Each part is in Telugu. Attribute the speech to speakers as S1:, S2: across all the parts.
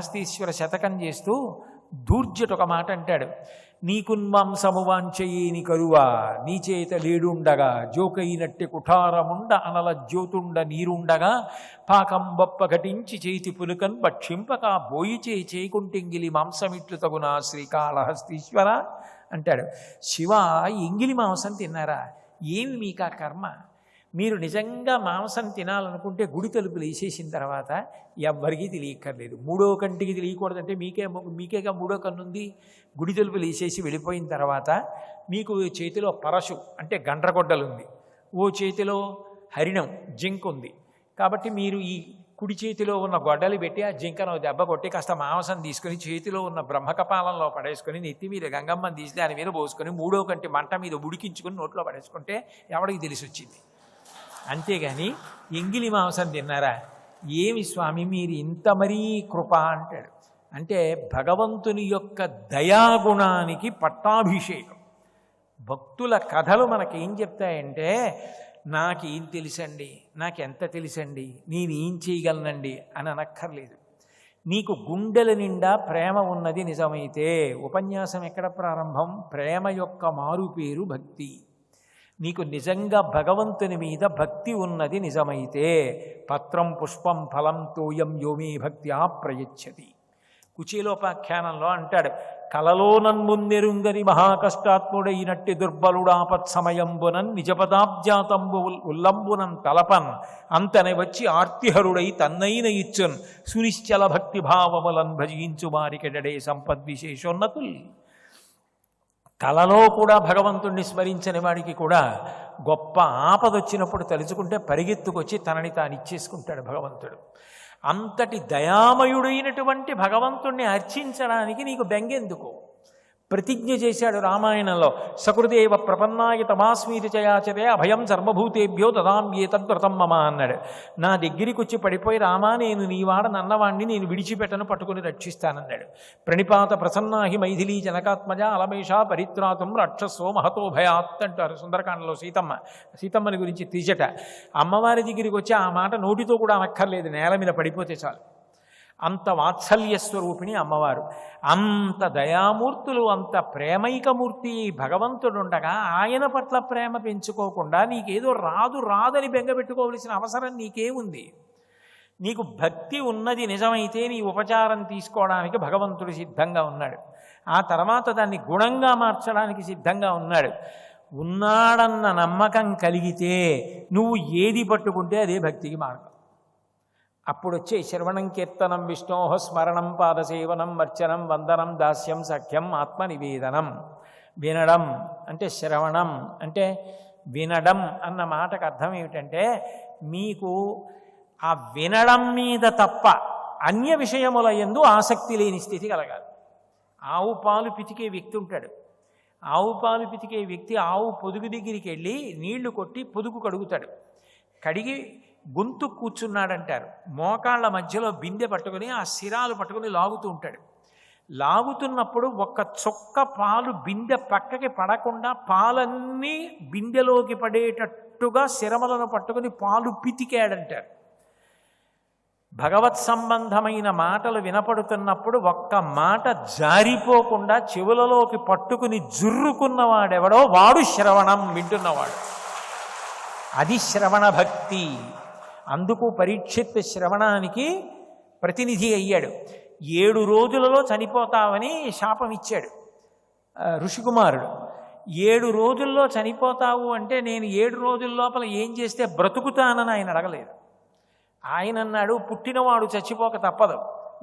S1: కాళహస్తీశ్వర శతకం చేస్తూ దూర్జటు ఒక మాట అంటాడు. నీకున్మాంసము వాంచయేని కరువా నీ చేత లేడుండగా జోకైనట్టి కుఠారముండ అనల జ్యోతుండ నీరుండగా పాకం బొప్ప ఘటించి చేతి పులుకన్ భక్షింపక బోయిచే చేకుంటెంగిలి మాంసమిట్లు తగునా శ్రీకాళహస్తీశ్వర అంటాడు. శివ, ఎంగిలి మాంసం తిన్నారా? ఏమి మీకు ఆ కర్మ? మీరు నిజంగా మాంసం తినాలనుకుంటే గుడి తలుపులు వేసేసిన తర్వాత ఎవ్వరికీ తెలియక్కర్లేదు. మూడో కంటికి తెలియకూడదంటే మీకేగా మూడో కన్నుంది. గుడి తలుపులు వేసేసి వెళ్ళిపోయిన తర్వాత మీకు చేతిలో పరశు అంటే గండ్రగొడ్డలుంది, ఓ చేతిలో హరిణం జింక ఉంది. కాబట్టి మీరు ఈ కుడి చేతిలో ఉన్న గొడ్డలు పెట్టి ఆ జింకను దెబ్బ కొట్టి కాస్త మాంసం తీసుకుని చేతిలో ఉన్న బ్రహ్మకపాలంలో పడేసుకొని నెత్తి మీద గంగమ్మని తీసి దాని మీద పోసుకొని మూడో కంటి మంట మీద ఉడికించుకొని నోట్లో పడేసుకుంటే ఎవడికి తెలిసి వచ్చింది. అంతేగాని ఎంగిలి మాంసం తిన్నారా? ఏమి స్వామి మీరు ఇంత మరీ కృప అంటాడు. అంటే భగవంతుని యొక్క దయాగుణానికి పట్టాభిషేకం. భక్తుల కథలు మనకేం చెప్తాయంటే, నాకేం తెలుసండి, నాకెంత తెలుసండి, నేనేం చేయగలనండి అని అనక్కర్లేదు. నీకు గుండెల నిండా ప్రేమ ఉన్నది నిజమైతే, ఉపన్యాసం ఎక్కడ ప్రారంభం? ప్రేమ యొక్క మారు పేరు భక్తి. నీకు నిజంగా భగవంతుని మీద భక్తి ఉన్నది నిజమైతే, పత్రం పుష్పం ఫలం తోయం యోమే భక్త్యా ప్రయచ్చతి. కుచేలోపాఖ్యానంలో అంటాడు, కలలో నన్మున్నెరుంగని మహాకష్టాత్ముడైనట్టి దుర్బలుడాపత్సమయంబునన్ నిజపదాబ్జాతంబు ఉల్లంబునన్ తలపన్ అంతనే వచ్చి ఆర్తిహరుడై తన్నైన ఇచ్చున్ సునిశ్చల భక్తి భావములన్ భజించు వారికెడడే సంపద్విశేషోన్నతుల్. కలలో కూడా భగవంతుణ్ణి స్మరించని వాడికి కూడా గొప్ప ఆపదొచ్చినప్పుడు తలుచుకుంటే పరిగెత్తుకొచ్చి తనని తాను ఇచ్చేసుకుంటాడు భగవంతుడు. అంతటి దయామయుడైనటువంటి భగవంతుణ్ణి అర్చించడానికి నీకు బెంగెందుకు? ప్రతిజ్ఞ చేశాడు రామాయణంలో, సకృదేవ ప్రపన్నాయ తమాస్మీతి చయాచరే అభయం సర్వభూతేభ్యో దదామ్యేతద్వ్రతం మమ అన్నాడు. నా దగ్గరికి వచ్చి పడిపోయి, రామా నేను నీవాడ నన్నవాణ్ణి నేను విడిచిపెట్టను, పట్టుకుని రక్షిస్తానన్నాడు. ప్రణిపాత ప్రసన్నాహి మైథిలీ జనకాత్మజ అలమేషా పరిత్రాతం రాక్షసో మహతో భయాత్ అంటారు సుందరకాండలో సీతమ్మని గురించి తీజట. అమ్మవారి దగ్గరికి వచ్చి ఆ మాట నోటితో కూడా అనక్కర్లేదు, నేల మీద పడిపోతే చాలు. అంత వాత్సల్య స్వరూపిణి అమ్మవారు. అంత దయామూర్తులు, అంత ప్రేమైకమూర్తి భగవంతుడుండగా ఆయన పట్ల ప్రేమ పెంచుకోకుండా నీకేదో రాదని బెంగపెట్టుకోవలసిన అవసరం నీకేముంది? నీకు భక్తి ఉన్నది నిజమైతే నీ ఉపచారం తీసుకోవడానికి భగవంతుడు సిద్ధంగా ఉన్నాడు. ఆ తర్వాత దాన్ని గుణంగా మార్చడానికి సిద్ధంగా ఉన్నాడు. ఉన్నాడన్న నమ్మకం కలిగితే నువ్వు ఏది పట్టుకుంటే అదే భక్తికి మార్గం. అప్పుడు వచ్చే శ్రవణం కీర్తనం విష్ణోహ స్మరణం పాదసేవనం అర్చనం వందనం దాస్యం సఖ్యం ఆత్మనివేదనం. వినడం అంటే శ్రవణం అంటే వినడం అన్న మాటకు అర్థం ఏమిటంటే, మీకు ఆ వినడం మీద తప్ప అన్య విషయముల యందు ఆసక్తి లేని స్థితి కలగాలి. ఆవు పాలు పితికే వ్యక్తి ఉంటాడు. ఆవు పాలు పితికే వ్యక్తి ఆవు పొదుగు దగ్గరికి వెళ్ళి నీళ్లు కొట్టి పొదుగు కడుగుతాడు. కడిగి గొంతు కూర్చున్నాడంటారు. మోకాళ్ళ మధ్యలో బిందె పట్టుకుని ఆ శిరాలు పట్టుకుని లాగుతూ ఉంటాడు. లాగుతున్నప్పుడు ఒక్క చొక్క పాలు బిందె పక్కకి పడకుండా పాలన్నీ బిందెలోకి పడేటట్టుగా శిరమలను పట్టుకుని పాలు పితికాడంటారు. భగవత్ సంబంధమైన మాటలు వినపడుతున్నప్పుడు ఒక్క మాట జారిపోకుండా చెవులలోకి పట్టుకుని జుర్రుకున్నవాడెవడో వాడు శ్రవణం వింటున్నవాడు. అది శ్రవణ భక్తి. అందుకు పరీక్షిత్ శ్రవణానికి ప్రతినిధి అయ్యాడు. 7 రోజులలో చనిపోతావని శాపం ఇచ్చాడు ఋషికుమారుడు. 7 రోజుల్లో చనిపోతావు అంటే నేను 7 రోజుల లోపల ఏం చేస్తే బ్రతుకుతానని ఆయన అడగలేదు. ఆయన అన్నాడు, పుట్టినవాడు చచ్చిపోక తప్పదు.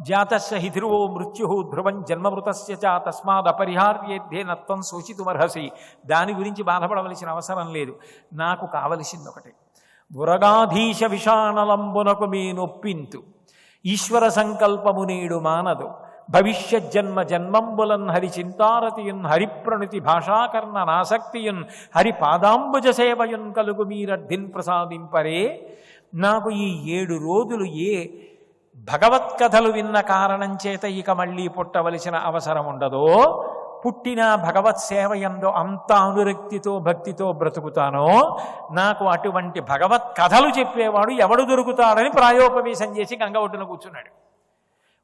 S1: జాతస్య హి ధ్రువో మృత్యు ధ్రువం జన్మమృతస్య చ తస్మాద్ అపరిహార్యేద్ధే నత్వం శోచితుమర్హసి. దాని గురించి బాధపడవలసిన అవసరం లేదు. నాకు కావలసింది ఒకటి, ఉరగాధీశ విషాణలంబునకు మీ నొప్పింతు ఈశ్వర సంకల్పము నేడు మానదు భవిష్యజ్జన్మ జన్మంబులన్ హరి చింతారతియున్ హరిప్రణుతి భాషాకర్ణ నాసక్తియున్ హరి పాదాంబుజ సేవయున్ కలుగు మీరర్థిన్ ప్రసాదింపరే. నాకు ఈ 7 రోజులు ఏ భగవత్కథలు విన్న కారణం చేత ఇక మళ్ళీ పుట్టవలసిన అవసరం ఉండదో, పుట్టిన భగవత్ సేవయంలో అంత అనురక్తితో భక్తితో బ్రతుకుతానో, నాకు అటువంటి భగవత్ కథలు చెప్పేవాడు ఎవడు దొరుకుతాడని ప్రాయోపవేశం చేసి గంగ ఒడ్డున కూర్చున్నాడు.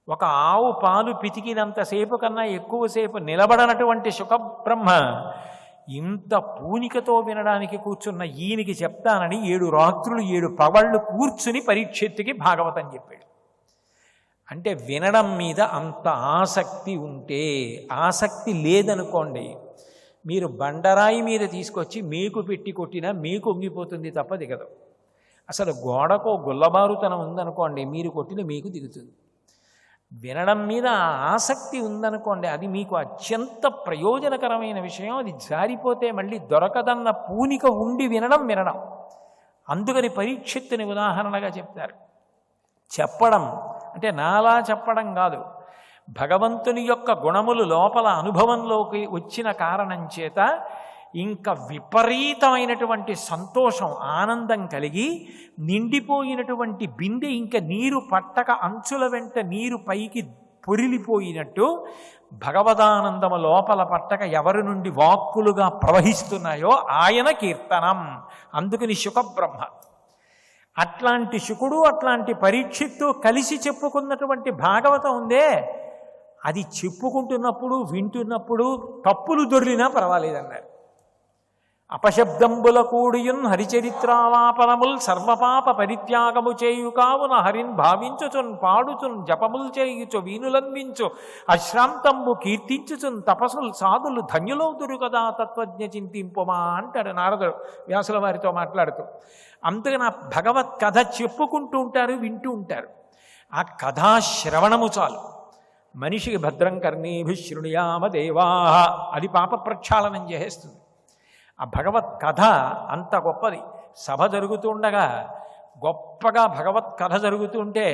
S1: ఒక ఆవు పాలు పితికినంతసేపు కన్నా ఎక్కువసేపు నిలబడనటువంటి శుకబ్రహ్మ ఇంత పూనికతో వినడానికి కూర్చున్న ఈయనకి చెప్తానని 7 రాత్రులు 7 పగళ్ళు కూర్చుని పరీక్షిత్తుకి భాగవతం చెప్పాడు. అంటే వినడం మీద అంత ఆసక్తి ఉంటే, ఆసక్తి లేదనుకోండి, మీరు బండరాయి మీద తీసుకొచ్చి మేకు పెట్టి కొట్టినా మేకు ఒంగిపోతుంది తప్ప దిగదు. అసలు గోడకో గుల్లబారుతనం ఉందనుకోండి, మీరు కొట్టిన మేకు దిగుతుంది. వినడం మీద ఆసక్తి ఉందనుకోండి, అది మీకు అత్యంత ప్రయోజనకరమైన విషయం. అది జారిపోతే మళ్ళీ దొరకదన్న పూనిక ఉండి వినడం. అందుకని పరీక్షిత్తుని ఉదాహరణగా చెప్తారు. చెప్పడం అంటే నాలా చెప్పడం కాదు, భగవంతుని యొక్క గుణములు లోపల అనుభవంలోకి వచ్చిన కారణం చేత ఇంకా విపరీతమైనటువంటి సంతోషం, ఆనందం కలిగి నిండిపోయినటువంటి బిందె ఇంకా నీరు పట్టక అంచుల వెంట నీరు పైకి పొరిలిపోయినట్టు భగవదానందము లోపల పట్టక ఎవరి నుండి వాక్కులుగా ప్రవహిస్తున్నాయో ఆయన కీర్తనం. అందుకని శుకబ్రహ్మ. అట్లాంటి శుకుడు, అట్లాంటి పరీక్షిత్తు కలిసి చెప్పుకున్నటువంటి భాగవతం ఉందే, అది చెప్పుకుంటున్నప్పుడు వింటున్నప్పుడు తప్పులు దొర్లినా పర్వాలేదన్నారు. అపశబ్దంబుల కూడియున్ హరిచరిత్రాలాపనముల్ సర్వపాప పరిత్యాగము చేయు కావున హరిన్ భావించుచున్ పాడుచున్ జపముల్ చేయుచు వీనులందించు అశ్రాంతంబు కీర్తించుచున్ తపసులు సాధులు ధన్యులవుతురు కదా తత్వజ్ఞ చింతింపుమా అంటాడు నారదుడు వ్యాసుల వారితో మాట్లాడుతూ. అందుకని ఆ భగవత్ కథ చెప్పుకుంటూ ఉంటారు, వింటూ ఉంటారు. ఆ కథాశ్రవణము చాలు మనిషికి. భద్రం కర్ణేభి శృణుయామ దేవా, అది పాప ప్రక్షాళనం చేసేస్తుంది. ఆ భగవత్ కథ అంత గొప్పది. సభ జరుగుతుండగా గొప్పగా భగవత్ కథ జరుగుతుంటే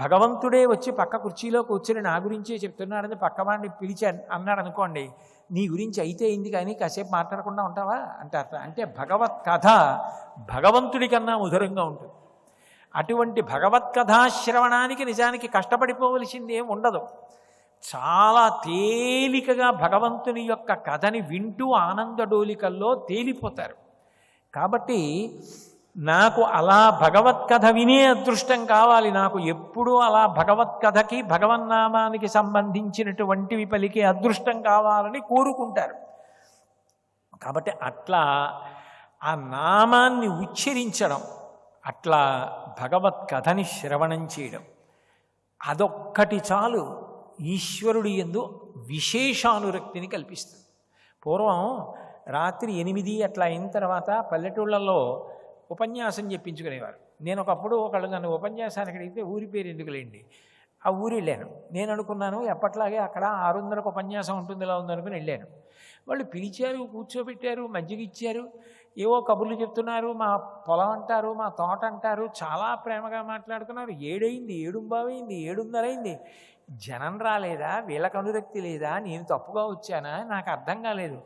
S1: భగవంతుడే వచ్చి పక్క కుర్చీలో కూర్చుని నా గురించే చెప్తున్నాడని పక్కవాడిని పిలిచి అన్నాడు అనుకోండి, నీ గురించి అయితే అయింది కానీ కాసేపు మాట్లాడకుండా ఉంటావా అంటారట. అంటే భగవత్ కథ భగవంతుడి కన్నా మధురంగా ఉంటుంది. అటువంటి భగవత్ కథాశ్రవణానికి నిజానికి కష్టపడిపోవలసింది ఏం ఉండదు. చాలా తేలికగా భగవంతుని యొక్క కథని వింటూ ఆనందడోలికల్లో తేలిపోతారు. కాబట్టి నాకు అలా భగవత్ కథ వినే అదృష్టం కావాలి, నాకు ఎప్పుడూ అలా భగవత్ కథకి భగవన్నామానికి సంబంధించినటువంటివి పలికే అదృష్టం కావాలని కోరుకుంటారు. కాబట్టి అట్లా ఆ నామాన్ని ఉచ్చరించడం, అట్లా భగవత్ కథని శ్రవణం చేయడం, అదొక్కటి చాలు ఈశ్వరుడి యందు విశేషానురక్తిని కల్పిస్తుంది. పూర్వం రాత్రి 8 అట్లా అయిన తర్వాత పల్లెటూళ్ళల్లో ఉపన్యాసం చెప్పించుకునేవారు. నేను ఒకప్పుడు ఒకళ్ళు నన్ను ఉపన్యాసానికి అడిగితే ఊరి పేరు ఎందుకులేండి, ఆ ఊరు వెళ్ళాను. నేను అనుకున్నాను ఎప్పట్లాగే అక్కడ 600కు ఉపన్యాసం ఉంటుంది, ఇలా ఉందనుకుని వెళ్ళాను. వాళ్ళు పిలిచారు, కూర్చోబెట్టారు, మజ్జిగ ఇచ్చారు, ఏవో కబుర్లు చెప్తున్నారు, మా పొలం అంటారు, మా తోట అంటారు, చాలా ప్రేమగా మాట్లాడుతున్నారు. 7 అయింది, 7:15 7:30 అయింది. జనం రాలేదా, వీళ్ళకి అనురక్తి లేదా, నేను తప్పుగా వచ్చానా, నాకు అర్థం కాలేదు.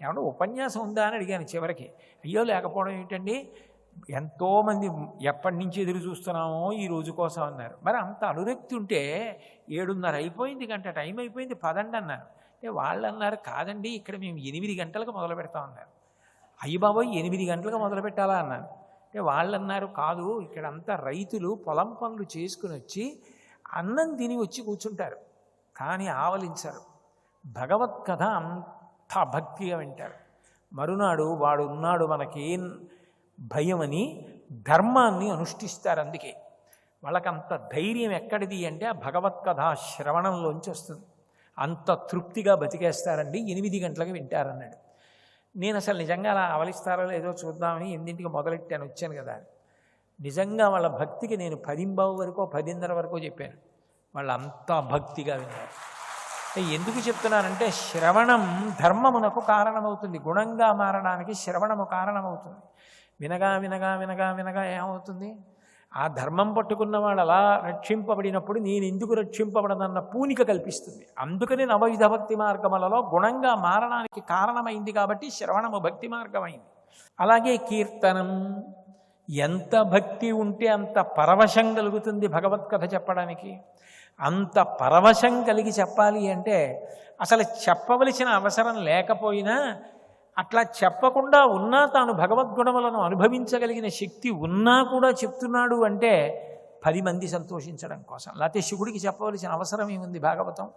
S1: ఏమన్నా ఉపన్యాసం ఉందా అని అడిగాను చివరికి. అయ్యో లేకపోవడం ఏంటండి, ఎంతోమంది ఎప్పటి నుంచి ఎదురు చూస్తున్నామో ఈ రోజు కోసం అన్నారు. మరి అంత అనురక్తి ఉంటే 7:30 అయిపోయింది, గంట టైం అయిపోయింది, పదండి అన్నారు. అంటే వాళ్ళు అన్నారు, కాదండి ఇక్కడ మేము 8 గంటలకు మొదలు పెడతామన్నారు. అయ్యి బాబోయ్ 8 గంటలకు మొదలు పెట్టాలా అన్నాను. అంటే వాళ్ళు అన్నారు, కాదు ఇక్కడంతా రైతులు పొలం పనులు చేసుకుని వచ్చి అన్నం తిని వచ్చి కూర్చుంటారు, కానీ ఆవలించారు. భగవత్ కథ అంత భక్తిగా వింటారు. మరునాడు వాడు ఉన్నాడు మనకేం భయమని ధర్మాన్ని అనుష్ఠిస్తారు. అందుకే వాళ్ళకంత ధైర్యం ఎక్కడిది అంటే ఆ భగవత్ కథ శ్రవణంలోంచి వస్తుంది. అంత తృప్తిగా బతికేస్తారండి. 8 గంటలకు వింటారన్నాడు. నేను అసలు నిజంగా అలా ఆవలిస్తారో లేదో చూద్దామని 8ంటికి మొదలెట్టాను, వచ్చాను కదా. నిజంగా వాళ్ళ భక్తికి నేను 10:15 వరకు 10:30 వరకు చెప్పాను. వాళ్ళు అంతా భక్తిగా విన్నారు. ఎందుకు చెప్తున్నానంటే శ్రవణం ధర్మమునకు కారణమవుతుంది, గుణంగా మారడానికి శ్రవణము కారణమవుతుంది. వినగా వినగా వినగా వినగా ఏమవుతుంది, ఆ ధర్మం పట్టుకున్న వాళ్ళు అలా రక్షింపబడినప్పుడు నేను ఎందుకు రక్షింపబడదన్న పూనిక కల్పిస్తుంది. అందుకని నవవిధ భక్తి మార్గములలో గుణంగా మారడానికి కారణమైంది కాబట్టి శ్రవణము భక్తి మార్గమైంది. అలాగే కీర్తనం, ఎంత భక్తి ఉంటే అంత పరవశం కలుగుతుంది భగవత్కథ చెప్పడానికి. అంత పరవశం కలిగి చెప్పాలి అంటే అసలు చెప్పవలసిన అవసరం లేకపోయినా అట్లా చెప్పకుండా ఉన్నా తాను భగవద్గుణములను అనుభవించగలిగిన శక్తి ఉన్నా కూడా చెప్తున్నాడు అంటే 10 మంది సంతోషించడం కోసం. లేకపోతే శివుడికి చెప్పవలసిన అవసరం ఏముంది భాగవతం?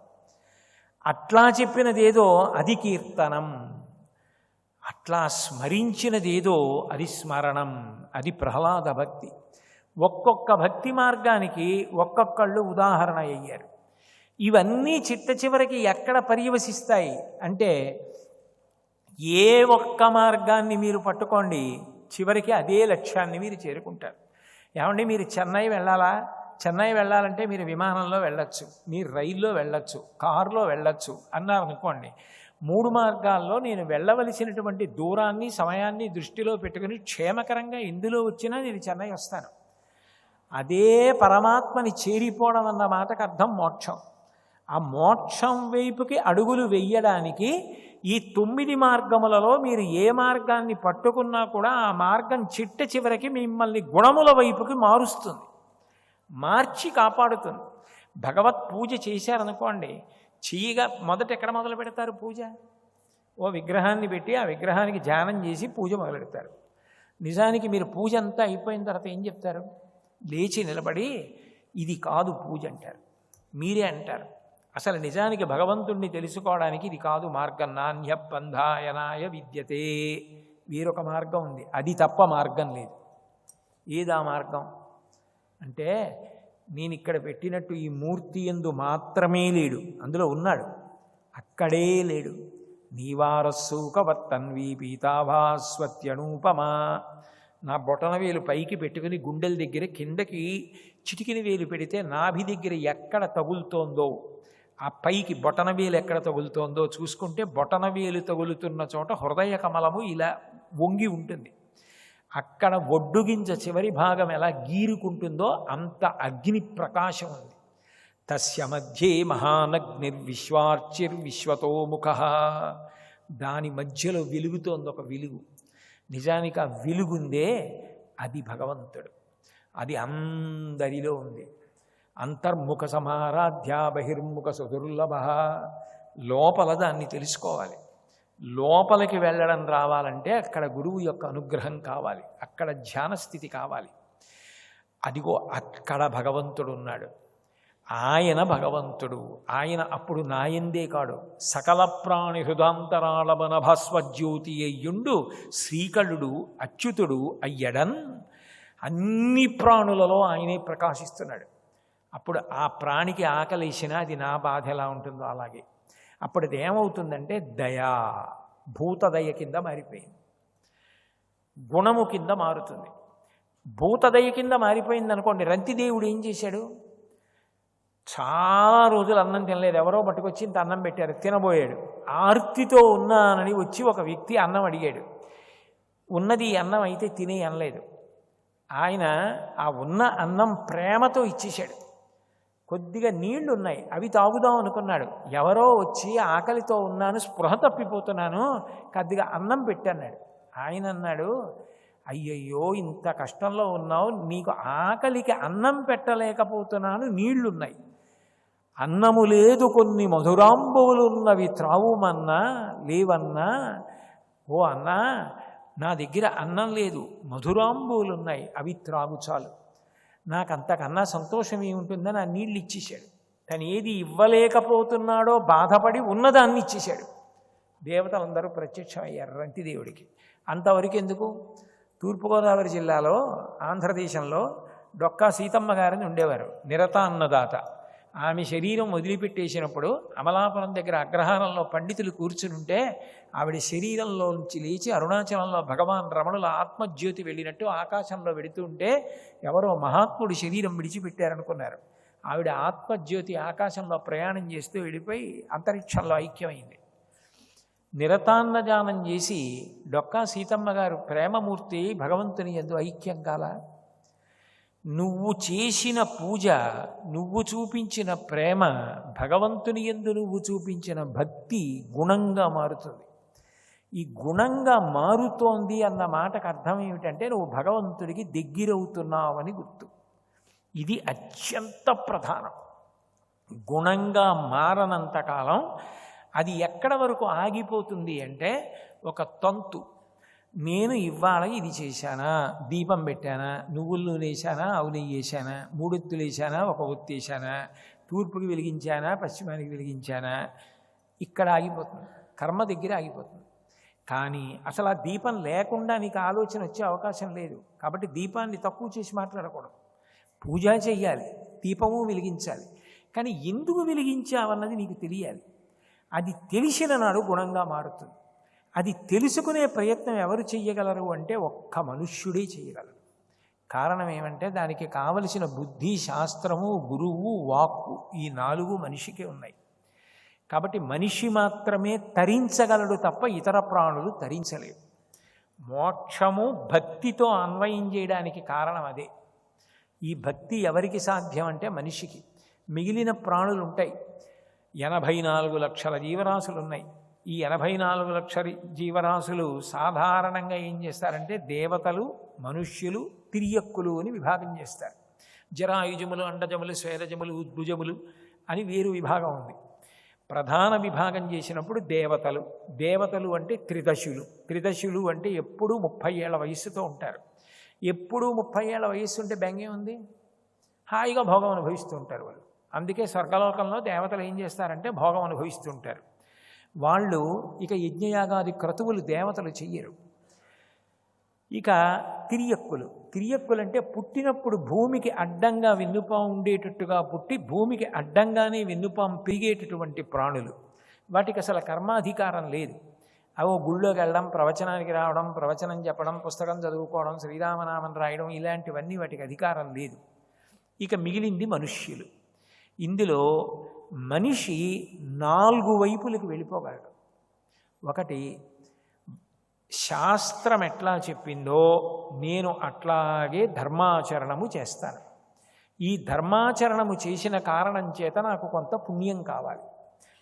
S1: అట్లా చెప్పినదేదో అది కీర్తనం, అట్లా స్మరించినదేదో అది స్మరణం, అది ప్రహ్లాద భక్తి. ఒక్కొక్క భక్తి మార్గానికి ఒక్కొక్కళ్ళు ఉదాహరణ అయ్యారు. ఇవన్నీ చిట్ట చివరికి ఎక్కడ పర్యవసిస్తాయి అంటే, ఏ ఒక్క మార్గాన్ని మీరు పట్టుకోండి, చివరికి అదే లక్ష్యాన్ని మీరు చేరుకుంటారు. ఏమండి, మీరు చెన్నై వెళ్ళాలా? చెన్నై వెళ్ళాలంటే మీరు విమానంలో వెళ్ళొచ్చు, మీరు రైల్లో వెళ్ళొచ్చు, కారులో వెళ్ళొచ్చు అన్నారనుకోండి. 3 మార్గాల్లో నేను వెళ్ళవలసినటువంటి దూరాన్ని సమయాన్ని దృష్టిలో పెట్టుకుని క్షేమకరంగా ఎందులో వచ్చినా నేను చెన్నై వస్తాను. అదే పరమాత్మని చేరిపోవడం అన్న మాటకు అర్థం మోక్షం. ఆ మోక్షం వైపుకి అడుగులు వెయ్యడానికి ఈ 9 మార్గములలో మీరు ఏ మార్గాన్ని పట్టుకున్నా కూడా ఆ మార్గం చిట్ట చివరికి మిమ్మల్ని గుణముల వైపుకి మారుస్తుంది, మార్చి కాపాడుతుంది. భగవత్ పూజ చేశారనుకోండి, చేయగా మొదట ఎక్కడ మొదలు పెడతారు పూజ? ఓ విగ్రహాన్ని పెట్టి ఆ విగ్రహానికి ధ్యానం చేసి పూజ మొదలు పెడతారు. నిజానికి మీరు పూజ అంతా అయిపోయిన తర్వాత ఏం చెప్తారు? లేచి నిలబడి ఇది కాదు పూజ అంటారు. మీరే అంటారు, అసలు నిజానికి భగవంతుణ్ణి తెలుసుకోవడానికి ఇది కాదు మార్గం. నాణ్య బంధాయనాయ విద్యతే, వేరొక మార్గం ఉంది, అది తప్ప మార్గం లేదు. ఏదా మార్గం అంటే, నేను ఇక్కడ పెట్టినట్టు ఈ మూర్తి యందు మాత్రమే లేడు, అందులో ఉన్నాడు, అక్కడే లేడు. నీవారస్సూకవత్తన్వీ పీతాభాస్వత్యనూపమా. నా బొటన వేలు పైకి పెట్టుకుని గుండెల దగ్గర కిందకి చిటికిన వేలు పెడితే నాభి దగ్గర ఎక్కడ తగులుతోందో, ఆ పైకి బొటన వేలు ఎక్కడ తగులుతోందో చూసుకుంటే బొటన వేలు తగులుతున్న చోట హృదయ కమలము ఇలా వంగి ఉంటుంది. అక్కడ ఒడ్డుగింజ చివరి భాగం ఎలా గీరుకుంటుందో అంత అగ్ని ప్రకాశం ఉంది. తస్య మధ్యే మహానగ్నిర్విశ్వార్చిర్విశ్వతోముఖ, దాని మధ్యలో వెలుగుతోంది ఒక వెలుగు. నిజానికి ఆ వెలుగుందే అది భగవంతుడు, అది అందరిలో ఉంది. అంతర్ముఖ సమారాధ్య బహిర్ముఖ సుదుర్లభ. లోపల దాన్ని తెలుసుకోవాలి. లోపలికి వెళ్ళడం రావాలంటే అక్కడ గురువు యొక్క అనుగ్రహం కావాలి, అక్కడ ధ్యానస్థితి కావాలి. అదిగో అక్కడ భగవంతుడు ఉన్నాడు, ఆయన భగవంతుడు. ఆయన అప్పుడు నాయందే కాడు, సకల ప్రాణి హృదాంతరాళమన భాస్వజ్యోతి అయ్యుండు శ్రీకళుడు అచ్యుతుడు అయ్యడన్. అన్ని ప్రాణులలో ఆయనే ప్రకాశిస్తున్నాడు. అప్పుడు ఆ ప్రాణికి ఆకలేసినా అది నా బాధ ఎలా ఉంటుందో అలాగే. అప్పుడు అది ఏమవుతుందంటే దయా, భూతదయ కింద మారిపోయింది, గుణము కింద మారుతుంది. భూతదయ కింద మారిపోయింది అనుకోండి. రంతిదేవుడు ఏం చేశాడు? చాలా రోజులు అన్నం తినలేదు, ఎవరో పట్టుకొచ్చి ఇంత అన్నం పెట్టారు, తినబోయాడు. ఆర్తితో ఉన్నానని వచ్చి ఒక వ్యక్తి అన్నం అడిగాడు. ఉన్నది అన్నం అయితే తినే అనలేదు. ఆయన ఆ ఉన్న అన్నం ప్రేమతో ఇచ్చేశాడు. కొద్దిగా నీళ్లు ఉన్నాయి, అవి తాగుదాం అనుకున్నాడు. ఎవరో వచ్చి ఆకలితో ఉన్నాను, స్పృహ తప్పిపోతున్నాను, కొద్దిగా అన్నం పెట్టన్నాడు. ఆయన అన్నాడు, అయ్యయ్యో ఇంత కష్టంలో ఉన్నావు, నీకు ఆకలికి అన్నం పెట్టలేకపోతున్నాను, నీళ్లున్నాయి. అన్నము లేదు కొన్ని మధురాంబువులున్నవి త్రావుమన్నా లేవన్నా. ఓ అన్నా, నా దగ్గర అన్నం లేదు, మధురాంబువులున్నాయి, అవి త్రాగు చాలు. నాకు అంతకన్నా సంతోషం ఏముంటుందని ఆ నీళ్ళు ఇచ్చేశాడు. తను ఏది ఇవ్వలేకపోతున్నాడో బాధపడి ఉన్నదాన్ని ఇచ్చేశాడు. దేవతలందరూ ప్రత్యక్షమయ్యారు రంతిదేవుడికి. అంతవరకు ఎందుకు? తూర్పుగోదావరి జిల్లాలో ఆంధ్రదేశంలో డొక్కా సీతమ్మ గారిని ఉండేవారు, నిరత అన్నదాత. ఆమె శరీరం వదిలిపెట్టేసినప్పుడు అమలాపురం దగ్గర అగ్రహారంలో పండితులు కూర్చుని ఉంటే ఆవిడ శరీరంలో నుంచి లేచి అరుణాచలంలో భగవాన్ రమణుల ఆత్మజ్యోతి వెళ్ళినట్టు ఆకాశంలో వెడుతూ ఉంటే ఎవరో మహాత్ముడు శరీరం విడిచిపెట్టారనుకున్నారు. ఆవిడ ఆత్మజ్యోతి ఆకాశంలో ప్రయాణం చేస్తూ వెళ్ళిపోయి అంతరిక్షంలో ఐక్యమైంది. నిరతాన్నజానం చేసి డొక్కా సీతమ్మ గారు ప్రేమమూర్తి భగవంతుని యందు ఐక్యం కాల. నువ్వు చేసిన పూజ, నువ్వు చూపించిన ప్రేమ, భగవంతుని యందు నువ్వు చూపించిన భక్తి గుణంగా మారుతుంది. ఈ గుణంగా మారుతోంది అన్న మాటకు అర్థం ఏమిటంటే నువ్వు భగవంతుడికి దగ్గరవుతున్నావని గుర్తు. ఇది అత్యంత ప్రధానం. గుణంగా మారనంతకాలం అది ఎక్కడ వరకు ఆగిపోతుంది అంటే, ఒక తంతు నేను ఇవాళ ఇది చేశానా, దీపం పెట్టానా, నువ్వుల నూనె వేసానా, ఆవు నెయ్యి వేసానా, మూడొత్తులు వేసానా, ఒక ఒత్తి వేసానా, తూర్పుకి వెలిగించానా, పశ్చిమానికి వెలిగించానా, ఇక్కడ ఆగిపోతుంది, కర్మ దగ్గర ఆగిపోతుంది. కానీ అసలు ఆ దీపం లేకుండా నీకు ఆలోచన వచ్చే అవకాశం లేదు. కాబట్టి దీపాన్ని తక్కువ చేసి మాట్లాడకూడదు. పూజ చెయ్యాలి, దీపము వెలిగించాలి. కానీ ఎందుకు వెలిగించావన్నది నీకు తెలియాలి. అది తెలిసిన నాడు గుణంగా మారుతుంది. అది తెలుసుకునే ప్రయత్నం ఎవరు చెయ్యగలరు అంటే ఒక్క మనుష్యుడే చేయగలరు. కారణం ఏమంటే దానికి కావలసిన బుద్ధి, శాస్త్రము, గురువు, వాక్కు ఈ 4 మనిషికే ఉన్నాయి. కాబట్టి మనిషి మాత్రమే తరించగలడు తప్ప ఇతర ప్రాణులు తరించలేవు. మోక్షము భక్తితో అన్వయం చేయడానికి కారణం అదే. ఈ భక్తి ఎవరికి సాధ్యం అంటే మనిషికి. మిగిలిన ప్రాణులు ఉంటాయి, 84 లక్షల జీవరాశులు ఉన్నాయి. ఈ 84 లక్షల జీవరాశులు సాధారణంగా ఏం చేస్తారంటే దేవతలు, మనుష్యులు, తిరియక్కులు అని విభాగం చేస్తారు. జరాయుజములు, అండజములు, స్వేదజములు, ఉద్భుజములు అని వేరు విభాగం ఉంది. ప్రధాన విభాగం చేసినప్పుడు దేవతలు. దేవతలు అంటే త్రిదశులు. త్రిదశులు అంటే ఎప్పుడూ 30 ఏళ్ల వయస్సుతో ఉంటారు. ఎప్పుడూ 30 ఏళ్ల వయస్సు ఉంటే బెంగే ఉంది, హాయిగా భోగం అనుభవిస్తూ ఉంటారు వాళ్ళు. అందుకే స్వర్గలోకంలో దేవతలు ఏం చేస్తారంటే భోగం అనుభవిస్తూ ఉంటారు. వాళ్ళు ఇక యజ్ఞయాగాది క్రతువులు దేవతలు చెయ్యరు. ఇక తిరియక్కులు. తిరియక్కులంటే పుట్టినప్పుడు భూమికి అడ్డంగా వెన్నుపాము ఉండేటట్టుగా పుట్టి భూమికి అడ్డంగానే వెన్నుపాము పెరిగేటటువంటి ప్రాణులు. వాటికి అసలు కర్మాధికారం లేదు. అవో గుళ్ళోకి వెళ్ళడం, ప్రవచనానికి రావడం, ప్రవచనం చెప్పడం, పుస్తకం చదువుకోవడం, శ్రీరామనామం రాయడం, ఇలాంటివన్నీ వాటికి అధికారం లేదు. ఇక మిగిలింది మనుష్యులు. ఇందులో మనిషి 4 వైపులకు వెళ్ళిపోగలడు. ఒకటి, శాస్త్రం ఎట్లా చెప్పిందో నేను అట్లాగే ధర్మాచరణము చేస్తాను. ఈ ధర్మాచరణము చేసిన కారణం చేత నాకు కొంత పుణ్యం కావాలి.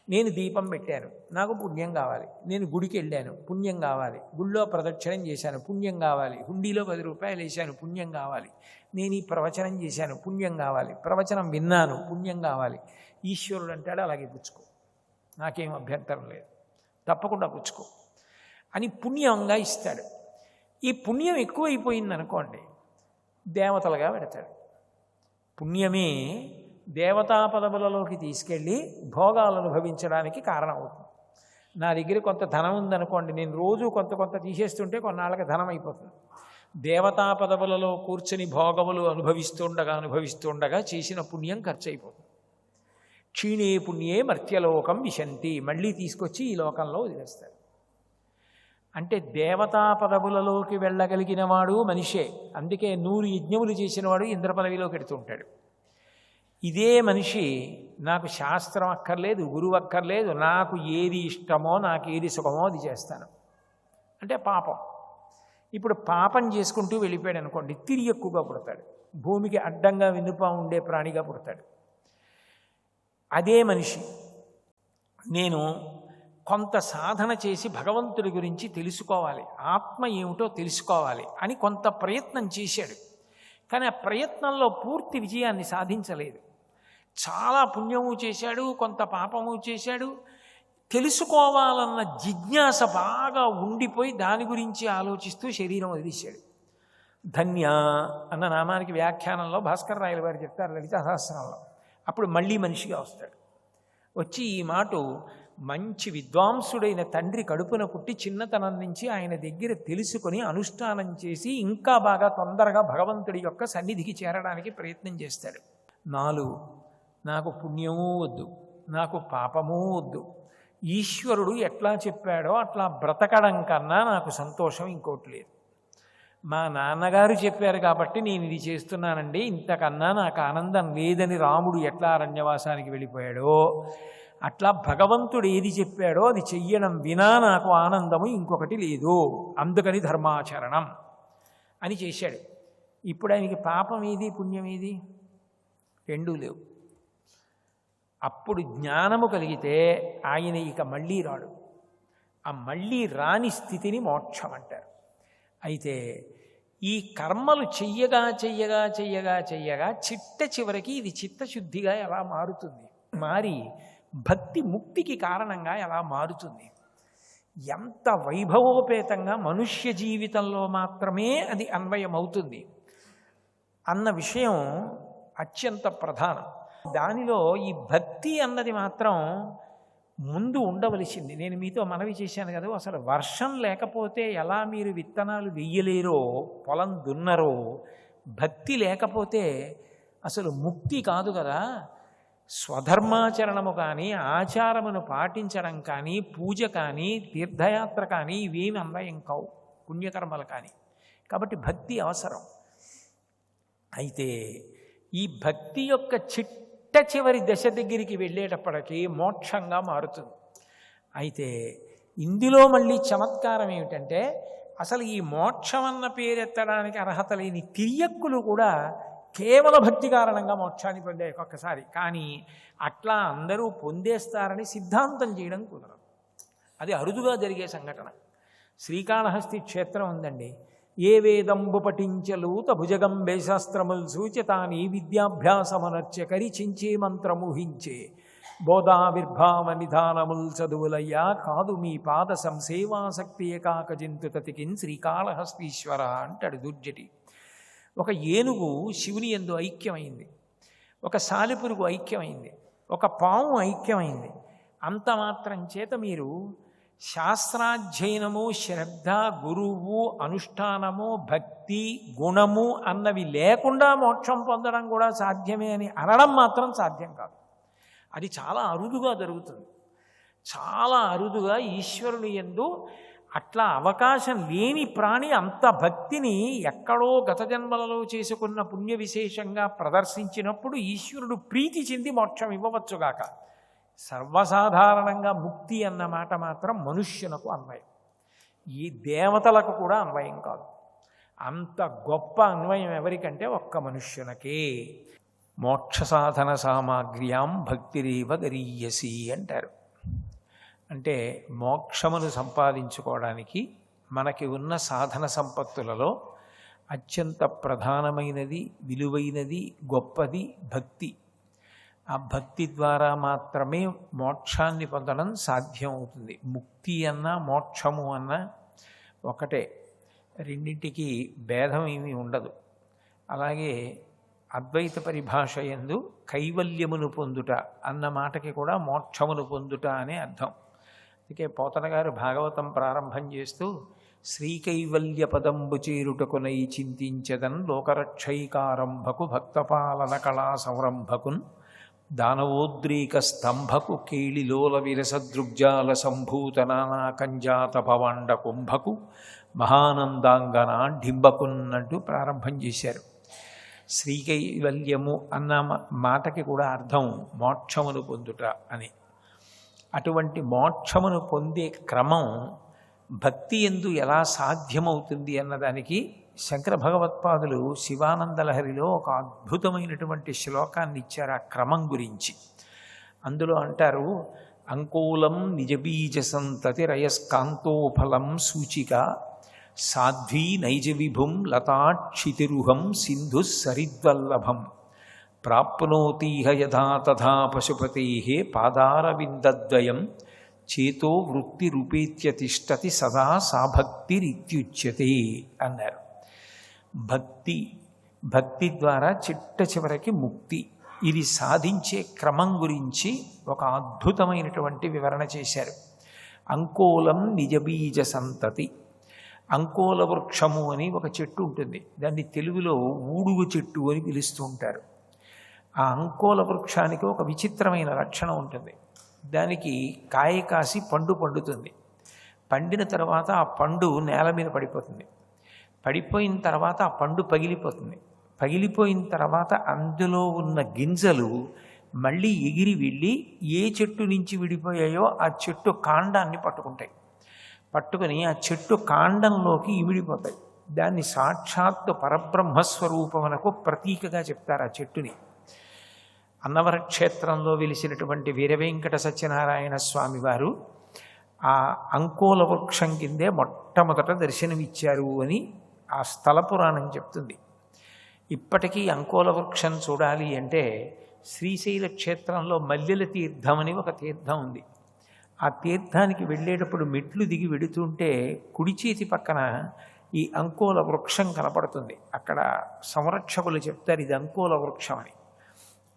S1: నేను దీపం పెట్టాను, నాకు పుణ్యం కావాలి. నేను గుడికి వెళ్ళాను, పుణ్యం కావాలి. గుళ్ళో ప్రదక్షిణం చేశాను, పుణ్యం కావాలి. హుండీలో 10 రూపాయలు వేశాను, పుణ్యం కావాలి. నేను ఈ ప్రవచనం చేశాను, పుణ్యం కావాలి. ప్రవచనం విన్నాను, పుణ్యం కావాలి. ఈశ్వరుడు అంటాడు అలాగే పుచ్చుకో, నాకేం అభ్యంతరం లేదు, తప్పకుండా పుచ్చుకో అని పుణ్యంగా ఇస్తాడు. ఈ పుణ్యం ఎక్కువైపోయింది అనుకోండి, దేవతలుగా పెడతాడు. పుణ్యమే దేవతా పదవులలోకి తీసుకెళ్ళి భోగాలు అనుభవించడానికి కారణం అవుతుంది. నా దగ్గర కొంత ధనం ఉందనుకోండి, నేను రోజు కొంత కొంత తీసేస్తుంటే కొన్నాళ్ళకి ధనం అయిపోతుంది. దేవతా పదవులలో కూర్చుని భోగములు అనుభవిస్తుండగా చేసిన పుణ్యం ఖర్చు అయిపోతుంది. క్షీణే పుణ్యే మర్త్యలోకం విశంతి, మళ్ళీ తీసుకొచ్చి ఈ లోకంలో వదిలేస్తారు. అంటే దేవతా పదవులలోకి వెళ్ళగలిగిన వాడు మనిషే. అందుకే 100 యజ్ఞములు చేసినవాడు ఇంద్ర పదవిలోకి ఎడుతుంటాడు. ఇదే మనిషి నాకు శాస్త్రం అక్కర్లేదు, గురువు అక్కర్లేదు, నాకు ఏది ఇష్టమో, నాకు ఏది సుఖమో అది చేస్తాను అంటే పాపం. ఇప్పుడు పాపం చేసుకుంటూ వెళ్ళిపోయాడు అనుకోండి, తిరియక్కుగా పుడతాడు, భూమికి అడ్డంగా వెన్నుపాము ఉండే ప్రాణిగా పుడతాడు. అదే మనిషి నేను కొంత సాధన చేసి భగవంతుడి గురించి తెలుసుకోవాలి, ఆత్మ ఏమిటో తెలుసుకోవాలి అని కొంత ప్రయత్నం చేశాడు. కానీ ఆ ప్రయత్నంలో పూర్తి విజయాన్ని సాధించలేదు. చాలా పుణ్యము చేశాడు, కొంత పాపము చేశాడు. తెలుసుకోవాలన్న జిజ్ఞాస బాగా ఉండిపోయి దాని గురించి ఆలోచిస్తూ శరీరం వదిలేశాడు. ధన్య అన్న నామానికి వ్యాఖ్యానంలో భాస్కర్ రాయల వారు చెప్తారు లలితా సహస్రంలో. అప్పుడు మళ్ళీ మనిషిగా వస్తాడు. వచ్చి ఈ మాట మంచి విద్వాంసుడైన తండ్రి కడుపున పుట్టి చిన్నతనం నుంచి ఆయన దగ్గర తెలుసుకొని అనుష్ఠానం చేసి ఇంకా బాగా తొందరగా భగవంతుడి యొక్క సన్నిధికి చేరడానికి ప్రయత్నం చేస్తాడు. 4, నాకు పుణ్యమూ వద్దు, నాకు పాపమూ వద్దు, ఈశ్వరుడు ఎట్లా చెప్పాడో అట్లా బ్రతకడం కన్నా నాకు సంతోషం ఇంకోటి లేదు. మా నాన్నగారు చెప్పారు కాబట్టి నేను ఇది చేస్తున్నానండి, ఇంతకన్నా నాకు ఆనందం లేదని రాముడు ఎట్లా అరణ్యవాసానికి వెళ్ళిపోయాడో అట్లా భగవంతుడు ఏది చెప్పాడో అది చెయ్యడం వినా నాకు ఆనందము ఇంకొకటి లేదు, అందుకని ధర్మాచరణం అని చేశాడు. ఇప్పుడు ఆయనకి పాపం ఏది, పుణ్యం ఏది? 2 లేవు. అప్పుడు జ్ఞానము కలిగితే ఆయన ఇక మళ్ళీ రాడు. ఆ మళ్ళీ రాని స్థితిని మోక్షం అంటారు. అయితే ఈ కర్మలు చెయ్యగా చెయ్యగా చెయ్యగా చెయ్యగా చివరికి ఇది చిత్తశుద్ధిగా ఎలా మారుతుంది, మారి భక్తి ముక్తికి కారణంగా ఎలా మారుతుంది? ఎంత వైభవోపేతంగా మనుష్య జీవితంలో మాత్రమే అది అన్వయమవుతుంది అన్న విషయం అత్యంత ప్రధానం. దానిలో ఈ భక్తి అన్నది మాత్రం ముందు ఉండవలసింది. నేను మీతో మనవి చేశాను కదా, అసలు వర్షం లేకపోతే ఎలా మీరు విత్తనాలు వెయ్యలేరో, పొలం దున్నరో, భక్తి లేకపోతే అసలు ముక్తి కాదు కదా. స్వధర్మాచరణము కానీ, ఆచారమును పాటించడం కానీ, పూజ కానీ, తీర్థయాత్ర కానీ ఇవేమి అన్వయం కావు, పుణ్యకర్మలు కానీ. కాబట్టి భక్తి అవసరం. అయితే ఈ భక్తి యొక్క చిట్ట చివరి దశ దగ్గరికి వెళ్ళేటప్పటికీ మోక్షంగా మారుతుంది. అయితే ఇందులో మళ్ళీ చమత్కారం ఏమిటంటే, అసలు ఈ మోక్షం అన్న పేరెత్తడానికి అర్హత లేని తిరియక్కులు కూడా కేవల భక్తి కారణంగా మోక్షాన్ని పొందాయి ఒక్కొక్కసారి. కానీ అట్లా అందరూ పొందేస్తారని సిద్ధాంతం చేయడం కుదరదు. అది అరుదుగా జరిగే సంఘటన. శ్రీకాళహస్తి క్షేత్రం ఉందండి. ఏ వేదంబు పఠించలూత భుజగంబే శాస్త్రముల్ సూచితాని విద్యాభ్యాసమనర్చ కరిచించే మంత్రముహించే బోధావిర్భావ నిధానముల్ చదువులయ్యా కాదు మీ పాద సంసేవాసక్తి ఏకాకజింతు తతికిన్ శ్రీకాళహస్తీశ్వర అంటాడు దుర్జటి. ఒక ఏనుగు శివుని యందు ఐక్యమైంది, ఒక సాలిపురుగు ఐక్యమైంది, ఒక పాము ఐక్యమైంది. అంత మాత్రం చేత మీరు శాస్త్రాధ్యయనము, శ్రద్ధ, గురువు, అనుష్ఠానము, భక్తి, గుణము అన్నవి లేకుండా మోక్షం పొందడం కూడా సాధ్యమే అని అనడం మాత్రం సాధ్యం కాదు. అది చాలా అరుదుగా జరుగుతుంది. చాలా అరుదుగా ఈశ్వరుని యందు అట్లా అవకాశం లేని ప్రాణి అంత భక్తిని ఎక్కడో గత జన్మలలో చేసుకున్న పుణ్య విశేషంగా ప్రదర్శించినప్పుడు ఈశ్వరుడు ప్రీతి చెంది మోక్షం ఇవ్వవచ్చుగాక. సర్వసాధారణంగా ముక్తి అన్న మాట మాత్రం మనుష్యునకు అన్వయం, ఈ దేవతలకు కూడా అన్వయం కాదు. అంత గొప్ప అన్వయం ఎవరికంటే ఒక్క మనుష్యునకే. మోక్ష సాధన సామాగ్ర్యాం భక్తిరేవ గరీయసి అంటారు. అంటే మోక్షమును సంపాదించుకోవడానికి మనకి ఉన్న సాధన సంపత్తులలో అత్యంత ప్రధానమైనది, విలువైనది, గొప్పది భక్తి. ఆ భక్తి ద్వారా మాత్రమే మోక్షాన్ని పొందడం సాధ్యం అవుతుంది. ముక్తి అన్నా మోక్షము అన్నా ఒకటే, రెండింటికి భేదం ఏమీ ఉండదు. అలాగే అద్వైత పరిభాష యందు కైవల్యమును పొందుట అన్న మాటకి కూడా మోక్షమును పొందుట అనే అర్థం. అందుకే పోతన గారు భాగవతం ప్రారంభం చేస్తూ శ్రీకైవల్య పదంబు చేరుటకునై చింతించదన్ లోకరక్షైకారంభకు భక్తపాలన కళా సంరంభకున్ దానవోద్రేక స్తంభకు కేళిలోల విరసదృగ్జాల సంభూత నానా కంజాత భవాండ కుంభకు మహానందాంగన డింబకున్నట్టు ప్రారంభం చేశారు. శ్రీకైవల్యము అన్న మాటకి కూడా అర్థం మోక్షమును పొందుట అని. అటువంటి మోక్షమును పొందే క్రమం భక్తి యందు ఎలా సాధ్యమవుతుంది అన్నదానికి శంకర భగవత్పాదులు శివానందలహరిలో ఒక అద్భుతమైనటువంటి శ్లోకాన్ని ఇచ్చారు ఆ క్రమం గురించి. అందులో అంటారు, అంకోలం నిజబీజ సంతతి రయస్కాంతోఫలం సూచిక సాధ్వీ నైజ విభుం లతాక్షితిరుహం సింధు సరిద్వల్లభం ప్రాప్నోతీహ యథా తథా పశుపతే పాదారవిందద్వయం చేతో వృత్తిరూపేత్య తిష్టతి సదా సా భక్తిరిత్యుచ్యతే అన్నారు. భక్తి ద్వారా చిట్ట చివరికి ముక్తి, ఇది సాధించే క్రమం గురించి ఒక అద్భుతమైనటువంటి వివరణ చేశారు. అంకోలం నిజబీజ సంతతి. అంకోల వృక్షము అని ఒక చెట్టు ఉంటుంది, దాన్ని తెలుగులో ఊడుగు చెట్టు అని పిలుస్తూ ఉంటారు. ఆ అంకోల వృక్షానికి ఒక విచిత్రమైన లక్షణం ఉంటుంది. దానికి కాయ కాసి పండు పండుతుంది. పండిన తర్వాత ఆ పండు నేల మీద పడిపోతుంది. పడిపోయిన తర్వాత ఆ పండు పగిలిపోతుంది. పగిలిపోయిన తర్వాత అందులో ఉన్న గింజలు మళ్ళీ ఎగిరి వెళ్ళి ఏ చెట్టు నుంచి విడిపోయాయో ఆ చెట్టు కాండాన్ని పట్టుకుంటాయి. పట్టుకుని ఆ చెట్టు కాండంలోకి ఇమిడిపోతాయి. దాన్ని సాక్షాత్తు పరబ్రహ్మస్వరూపమునకు ప్రతీకగా చెప్తారు ఆ చెట్టుని. అన్నవర క్షేత్రంలో వెలిసినటువంటి వీరవెంకట సత్యనారాయణ స్వామి వారు ఆ అంకోల వృక్షం కిందే మొట్టమొదట దర్శనమిచ్చారు అని ఆ స్థల పురాణం చెప్తుంది. ఇప్పటికీ అంకోల వృక్షం చూడాలి అంటే శ్రీశైల క్షేత్రంలో మల్లెల తీర్థం అని ఒక తీర్థం ఉంది. ఆ తీర్థానికి వెళ్ళేటప్పుడు మెట్లు దిగి వెడుతుంటే కుడి చేతి పక్కన ఈ అంకోల వృక్షం కనపడుతుంది. అక్కడ సంరక్షకులు చెప్తారు ఇది అంకోల వృక్షం అని.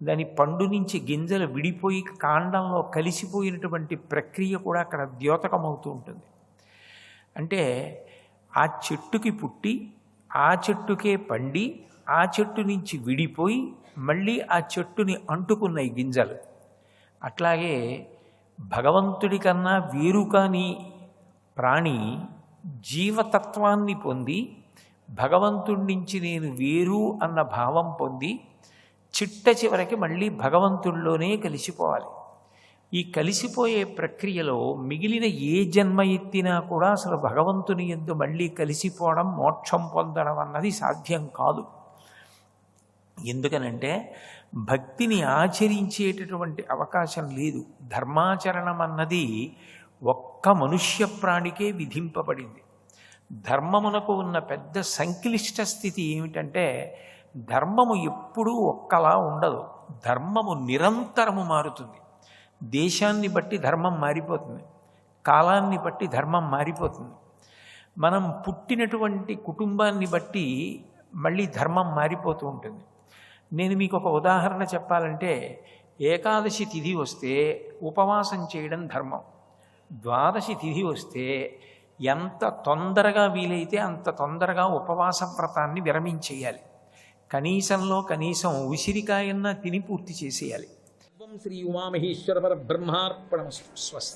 S1: దాని పండు నుంచి గింజలు విడిపోయి కాండంలో కలిసిపోయినటువంటి ప్రక్రియ కూడా అక్కడ ద్యోతకమవుతూ ఉంటుంది. అంటే ఆ చెట్టుకి పుట్టి ఆ చెట్టుకే పండి ఆ చెట్టు నుంచి విడిపోయి మళ్ళీ ఆ చెట్టుని అంటుకున్నాయి గింజలు. అట్లాగే భగవంతుడి కన్నా వేరు కాని ప్రాణి జీవతత్వాన్ని పొంది భగవంతుడి నుంచి నేను వేరు అన్న భావం పొంది చిట్ట చివరికి మళ్ళీ భగవంతుడిలోనే కలిసిపోవాలి. ఈ కలిసిపోయే ప్రక్రియలో మిగిలిన ఏ జన్మ ఎత్తినా కూడా అసలు భగవంతుని యందు మళ్ళీ కలిసిపోవడం మోక్షం పొందడం అన్నది సాధ్యం కాదు. ఎందుకనంటే భక్తిని ఆచరించేటటువంటి అవకాశం లేదు. ధర్మాచరణం అన్నది ఒక్క మనుష్య ప్రాణికే విధింపబడింది. ధర్మమునకు ఉన్న పెద్ద సంక్లిష్ట స్థితి ఏమిటంటే ధర్మము ఎప్పుడూ ఒక్కలా ఉండదు. ధర్మము నిరంతరము మారుతుంది. దేశాన్ని బట్టి ధర్మం మారిపోతుంది, కాలాన్ని బట్టి ధర్మం మారిపోతుంది. మనం పుట్టినటువంటి కుటుంబాన్ని బట్టి మళ్ళీ ధర్మం మారిపోతూ ఉంటుంది. నేను మీకు ఒక ఉదాహరణ చెప్పాలంటే ఏకాదశి తిథి వస్తే ఉపవాసం చేయడం ధర్మం. ద్వాదశి తిథి వస్తే ఎంత తొందరగా వీలైతే అంత తొందరగా ఉపవాస వ్రతాన్ని విరమించేయాలి. కనీసంలో కనీసం ఉసిరికాయన్నా తిని పూర్తి చేసేయాలి. శ్రీ ఉమామహేశ్వర పరబ్రహ్మార్పణమస్తు. స్వస్తి.